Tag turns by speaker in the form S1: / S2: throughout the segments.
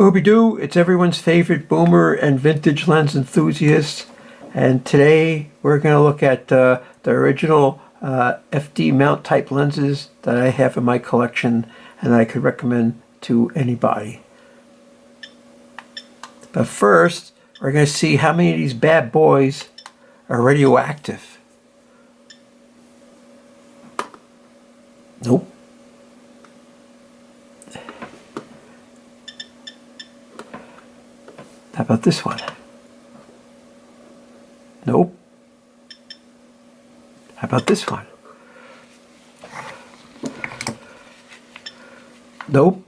S1: Ooby-doo, it's everyone's favorite boomer and vintage lens enthusiast, and today we're going to look at the original FD mount type lenses that I have in my collection and I could recommend to anybody. But first, we're going to see how many of these bad boys are radioactive. Nope. How about this one? Nope. How about this one? Nope.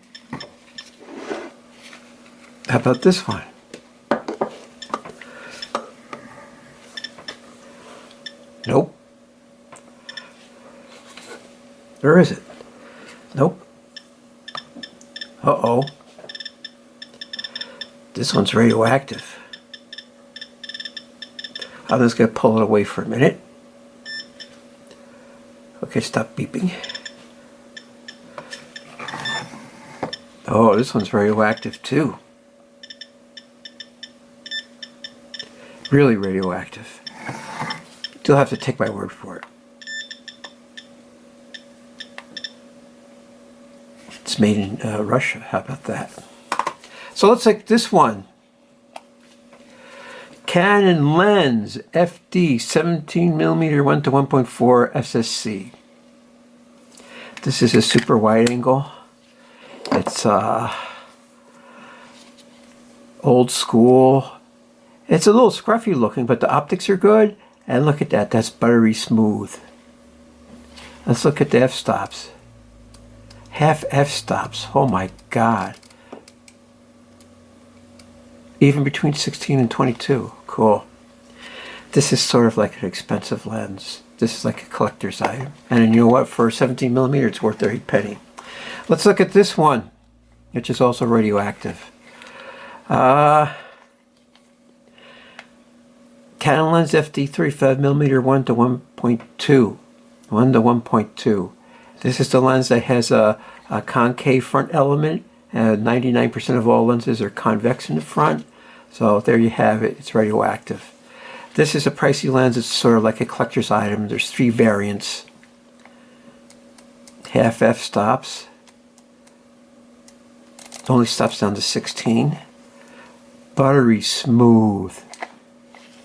S1: How about this one? Nope. Where is it? Nope. Uh-oh. This one's radioactive. I'm just going to pull it away for a minute. Okay, stop beeping. Oh, this one's radioactive too. Really radioactive. You'll have to take my word for it. It's made in Russia. How about that? So let's take this one. Canon lens FD 17mm 1:1.4 SSC. This is a super wide angle. It's old school. It's a little scruffy looking, but the optics are good. And look at that, that's buttery smooth. Let's look at the f-stops. Half f-stops, oh my God. Even between 16 and 22, cool. This is sort of like an expensive lens. This is like a collector's item. And you know what, for 17mm it's worth every penny. Let's look at this one, which is also radioactive. Canon lens FD 35mm 1:1.2. 1:1.2. This is the lens that has a concave front element. 99% of all lenses are convex in the front. So there you have it. It's radioactive. This is a pricey lens. It's sort of like a collector's item. There's 3 variants. Half f-stops. It only stops down to 16. Buttery smooth.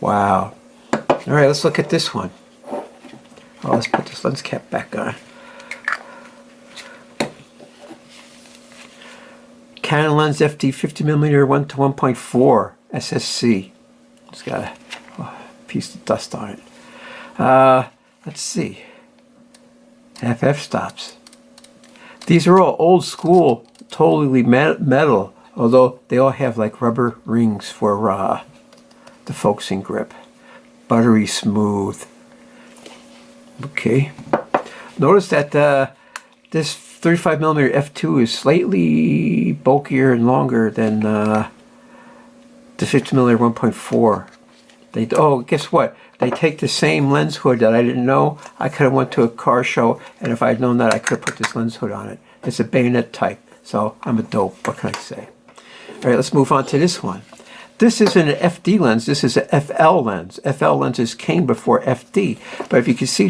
S1: Wow. All right, let's look at this one. Oh, let's put this lens cap back on. Canon lens FD 50mm 1:1.4 SSC. It's got a piece of dust on it. Let's see. Half f-stops. These are all old school, totally metal, although they all have like rubber rings for the focusing grip. Buttery smooth. Okay. Notice that this 35mm f2 is slightly bulkier and longer than the 50mm 1.4. Oh, guess what? They take the same lens hood that I didn't know. I could have went to a car show, and if I'd known that, I could have put this lens hood on it. It's a bayonet type, so I'm a dope. What can I say? All right, let's move on to this one. This isn't an FD lens. This is an FL lens. FL lenses came before FD, but if you can see,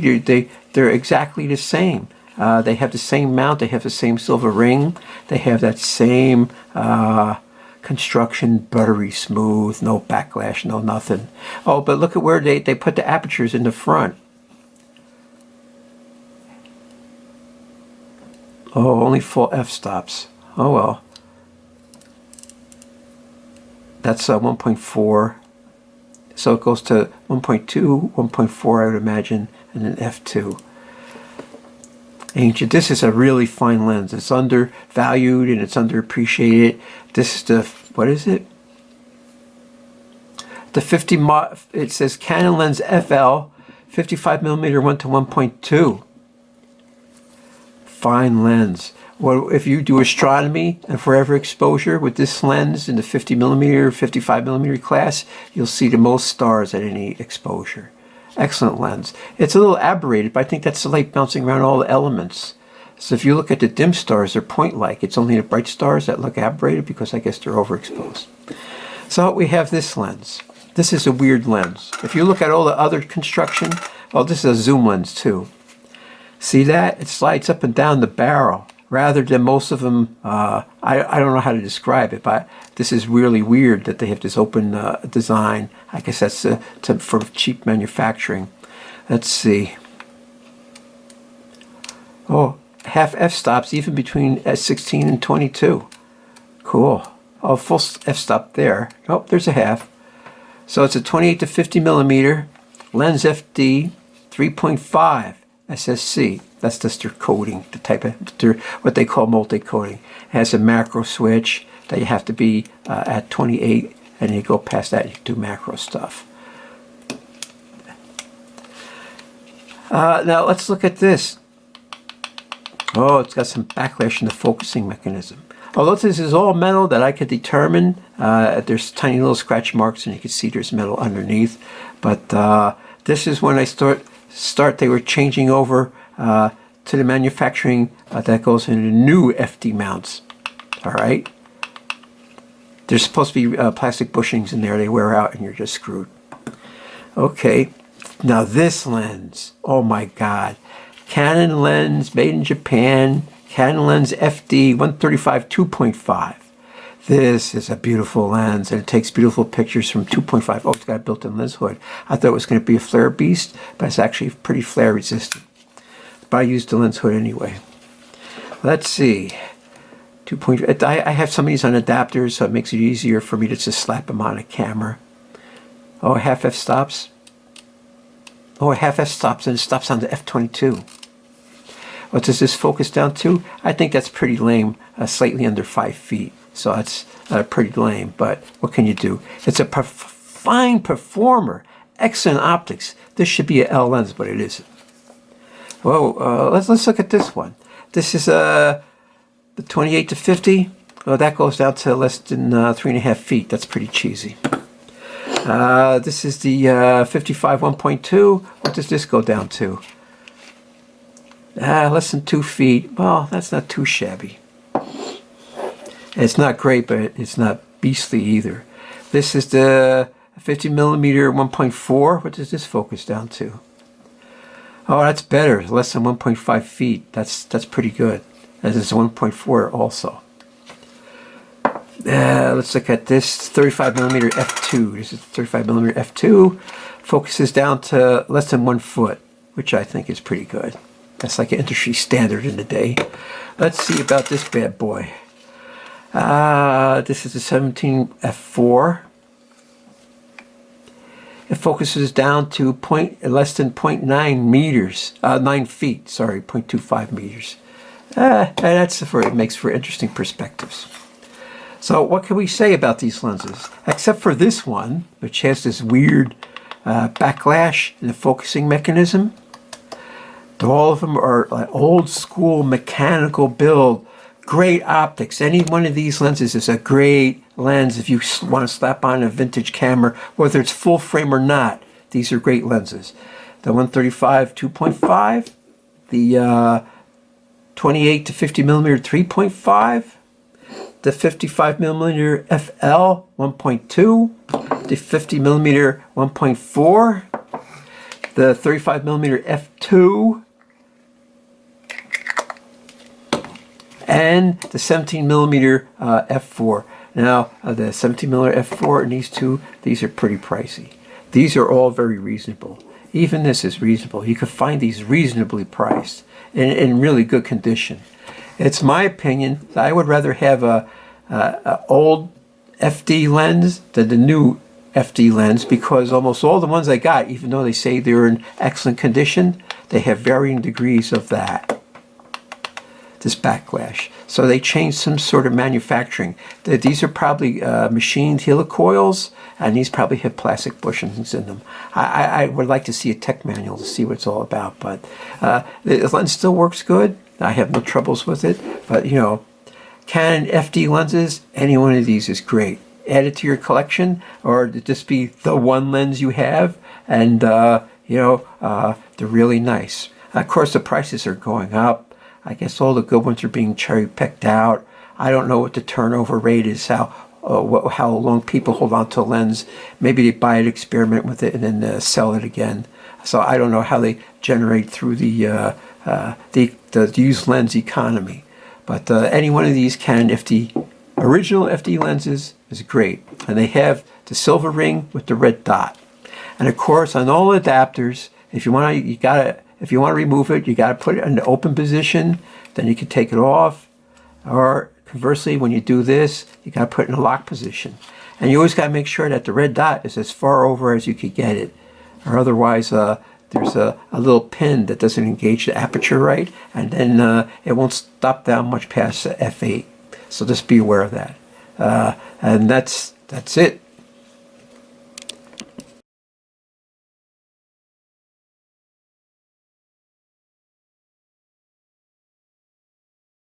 S1: they're exactly the same. They have the same mount. They have the same silver ring. They have that same construction, buttery smooth, no backlash, no nothing. Oh, but look at where they put the apertures in the front. Oh, only full f-stops. Oh well. That's 1.4. So it goes to 1.2, 1.4 I would imagine, and then f2. Ancient. This is a really fine lens. It's undervalued and it's underappreciated. This is the, what is it? The 50 it says Canon lens FL 55mm 1:1.2. Fine lens. Well, if you do astronomy and forever exposure with this lens in the 50mm, 55mm class, you'll see the most stars at any exposure. Excellent lens. It's a little aberrated, but I think that's the light bouncing around all the elements. So if you look at the dim stars, they're point-like. It's only the bright stars that look aberrated because I guess they're overexposed. So we have this lens. This is a weird lens. If you look at all the other construction, well, this is a zoom lens too. See that? It slides up and down the barrel rather than most of them. I don't know how to describe it, but this is really weird that they have this open design. I guess that's for cheap manufacturing. Let's see. Oh, half f-stops even between 16 and 22. Cool. Oh, full f-stop there. Oh, there's a half. So it's a 28 to 50 millimeter lens FD 3.5 SSC. That's just their coating, the type of what they call multi-coating. It has a macro switch that you have to be at 28, and you go past that, you do macro stuff. Now let's look at this. Oh, it's got some backlash in the focusing mechanism. Although this is all metal that I could determine, there's tiny little scratch marks, and you can see there's metal underneath. But this is when I they were changing over to the manufacturing that goes into new FD mounts. All right. There's supposed to be plastic bushings in there. They wear out, and you're just screwed. Okay. Now this lens. Oh my God. Canon lens, made in Japan. Canon lens FD 135 2.5. This is a beautiful lens, and it takes beautiful pictures from 2.5. Oh, it's got a built-in lens hood. I thought it was going to be a flare beast, but it's actually pretty flare resistant. But I used the lens hood anyway. Let's see. 2.5. I have some of these on adapters, so it makes it easier for me to just slap them on a camera. Oh, half f-stops. Oh, a half f-stops, and it stops on the f22. What does this focus down to? I think that's pretty lame, slightly under 5 feet. So that's pretty lame, but what can you do? It's a fine performer, excellent optics. This should be an L lens, but it isn't. Well, let's look at this one. This is the 28 to 50. Oh, that goes down to less than 3.5 feet. That's pretty cheesy. This is the 55 1.2. What does this go down to? Less than 2 feet. Well, that's not too shabby. It's not great, but it's not beastly either. This is the 50 millimeter 1.4. What does this focus down to? Oh, that's better. Less than 1.5 feet. That's pretty good. This is 1.4 also. Let's look at this 35 millimeter f2. This is 35 millimeter f2. Focuses down to less than 1 foot, which I think is pretty good. That's like an industry standard in the day. Let's see about this bad boy. This is a 17 f4. It focuses down to less than 0.9 meters, 9 feet. Sorry, 0.25 meters. That's it makes for interesting perspectives. So what can we say about these lenses? Except for this one, which has this weird backlash in the focusing mechanism. All of them are like old school mechanical build, great optics. Any one of these lenses is a great lens if you want to slap on a vintage camera, whether it's full frame or not. These are great lenses. The 135 2.5, the 28 to 50 millimeter 3.5, the 55 millimeter FL 1.2, the 50 millimeter 1.4, the 35 millimeter f2, and the 17 millimeter f4. Now, the 17 millimeter f4 and these are pretty pricey. These are all very reasonable. Even this is reasonable. You can find these reasonably priced in really good condition. It's my opinion that I would rather have a old FD lens than the new FD lens, because almost all the ones I got, even though they say they're in excellent condition, they have varying degrees of this backlash. So they changed some sort of manufacturing. These are probably machined helicoils, and these probably have plastic bushings in them. I would like to see a tech manual to see what it's all about, but the lens still works good. I have no troubles with it, but you know, Canon FD lenses, any one of these is great. Add it to your collection, or just be the one lens you have, and they're really nice. Of course, the prices are going up. I guess all the good ones are being cherry picked out. I don't know what the turnover rate is, how long people hold on to a lens. Maybe they buy it, experiment with it, and then sell it again. So I don't know how they generate through the used lens economy. But any one of these Canon FD, original FD lenses is great. And they have the silver ring with the red dot. And of course, on all adapters, if you want to remove it, you got to put it in the open position. Then you can take it off. Or conversely, when you do this, you got to put it in a lock position. And you always got to make sure that the red dot is as far over as you could get it. Or otherwise, there's a little pin that doesn't engage the aperture right, and then it won't stop down much past f8. So just be aware of that. And that's it.